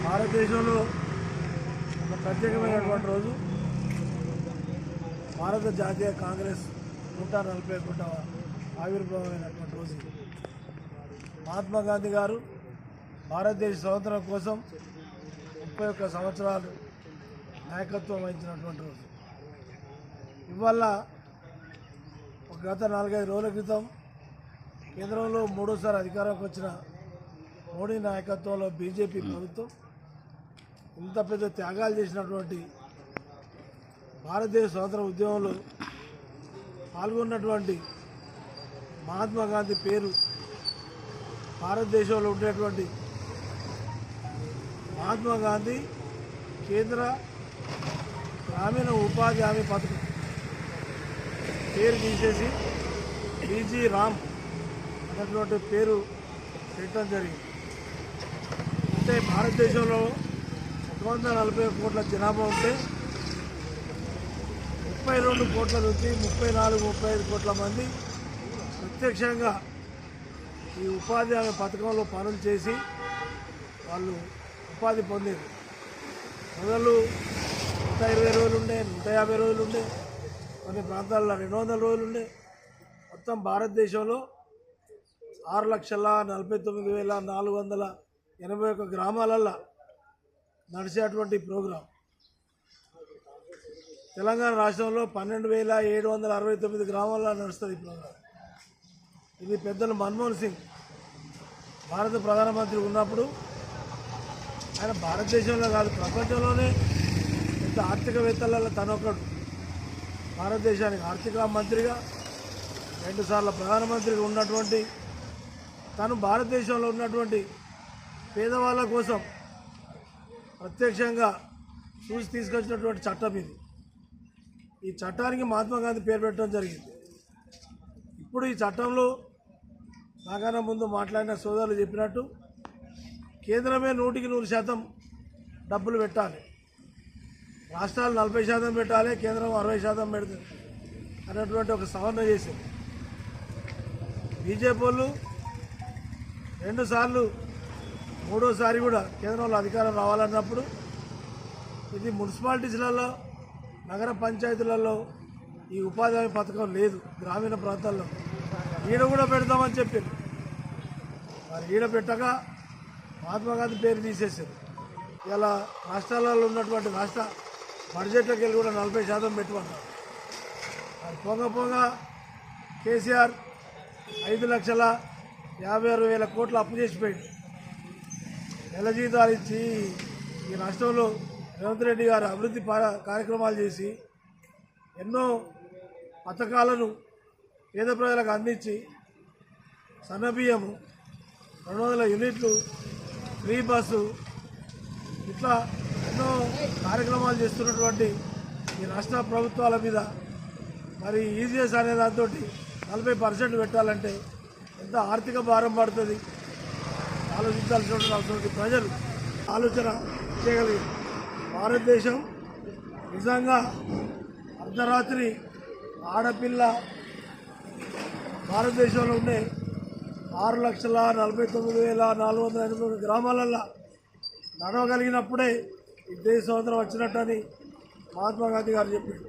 భారతదేశంలో ఒక ప్రత్యేకమైనటువంటి రోజు భారత జాతీయ కాంగ్రెస్ 141వ ఆవిర్భావమైనటువంటి రోజు. మహాత్మా గాంధీ గారు భారతదేశ స్వాతంత్రం కోసం 31 సంవత్సరాలు నాయకత్వం వహించినటువంటి రోజు. ఇవాళ గత 4-5 రోజుల క్రితం కేంద్రంలో మూడోసారి అధికారంలోకి వచ్చిన మోడీ నాయకత్వంలో బీజేపీ ప్రభుత్వం ఇంత పెద్ద త్యాగాలు చేసినటువంటి భారతదేశ స్వాతంత్ర ఉద్యమంలో పాల్గొన్నటువంటి మహాత్మా గాంధీ పేరు భారతదేశంలో ఉండేటువంటి మహాత్మా గాంధీ కేంద్ర గ్రామీణ ఉపాధి హామీ పథకం పేరు తీసేసి బీజీ రామ్ అన్నటువంటి పేరు పెట్టడం జరిగింది. అంటే భారతదేశంలో 140 కోట్ల జనాభా ఉంటే 32 కోట్ల నుంచి 34-35 కోట్ల మంది ప్రత్యక్షంగా ఈ ఉపాధి హామీ పథకంలో పనులు చేసి వాళ్ళు ఉపాధి పొందేది. మొదలు 120 రోజులు ఉండే, 150 రోజులు ఉండే, కొన్ని ప్రాంతాల్లో 200 రోజులు ఉండే. మొత్తం భారతదేశంలో 6,49,481 గ్రామాలల్లో నడిచేటువంటి ప్రోగ్రాం. తెలంగాణ రాష్ట్రంలో 12,769 గ్రామాల్లో నడుస్తుంది ఈ ప్రోగ్రాం. ఇది పెద్దలు మన్మోహన్ సింగ్ భారత ప్రధానమంత్రి ఉన్నప్పుడు ఆయన భారతదేశంలో కాదు ప్రపంచంలోనే పెద్ద ఆర్థికవేత్తలలో తనొకడు. భారతదేశానికి ఆర్థిక మంత్రిగా 2 సార్లు ప్రధానమంత్రిగా ఉన్నటువంటి తను భారతదేశంలో ఉన్నటువంటి పేదవాళ్ళ కోసం ప్రత్యక్షంగా చూసి తీసుకొచ్చినటువంటి చట్టం ఇది. ఈ చట్టానికి మహాత్మా గాంధీ పేరు పెట్టడం జరిగింది. ఇప్పుడు ఈ చట్టంలో నాకన్నా ముందు మాట్లాడిన సోదరులు చెప్పినట్టు కేంద్రమే 100% డబ్బులు పెట్టాలి, రాష్ట్రాలు 40% పెట్టాలి, కేంద్రం 60% పెడుతుంది అన్నటువంటి ఒక సవరణ చేసింది. బీజేపీ వాళ్ళు 2 సార్లు మూడోసారి కూడా కేంద్రంలో అధికారం రావాలన్నప్పుడు ఇది మున్సిపాలిటీస్లలో నగర పంచాయతీలలో ఈ ఉపాధి హామీ పథకం లేదు. గ్రామీణ ప్రాంతాల్లో ఈడ కూడా పెడతామని చెప్పారు. మరి ఈడ పెట్టక మహాత్మా గాంధీ పేరు తీసేసారు. ఇలా రాష్ట్రాలలో ఉన్నటువంటి రాష్ట్ర బడ్జెట్లోకి వెళ్ళి కూడా 40% పెట్టుకున్నారు. మరి పొంగ కేసీఆర్ 5,56,000 కోట్లు అప్పు చేసిపోయింది. నెల జీతాలు ఇచ్చి ఈ రాష్ట్రంలో రేవంత్ రెడ్డి గారు అభివృద్ధి కార్యక్రమాలు చేసి ఎన్నో పథకాలను పేద ప్రజలకు అందించి సన్నబియ్యము 200 యూనిట్లు ఫ్రీ బస్సు ఇట్లా ఎన్నో కార్యక్రమాలు చేస్తున్నటువంటి ఈ రాష్ట్ర ప్రభుత్వాల మీద మరి ఈజీఎస్ అనే దాంతో 40% పెట్టాలంటే ఎంత ఆర్థిక భారం పడుతుంది ఆలోచించాల్సినటువంటి అవసరం. ప్రజలు ఆలోచన చేయగలిగారు. భారతదేశం నిజంగా అర్ధరాత్రి ఆడపిల్ల భారతదేశంలో ఉండే 6,49,481 గ్రామాలల్లో నడవగలిగినప్పుడే ఈ దేశ స్వాతంత్రం వచ్చినట్టని మహాత్మా గాంధీ గారు చెప్పారు.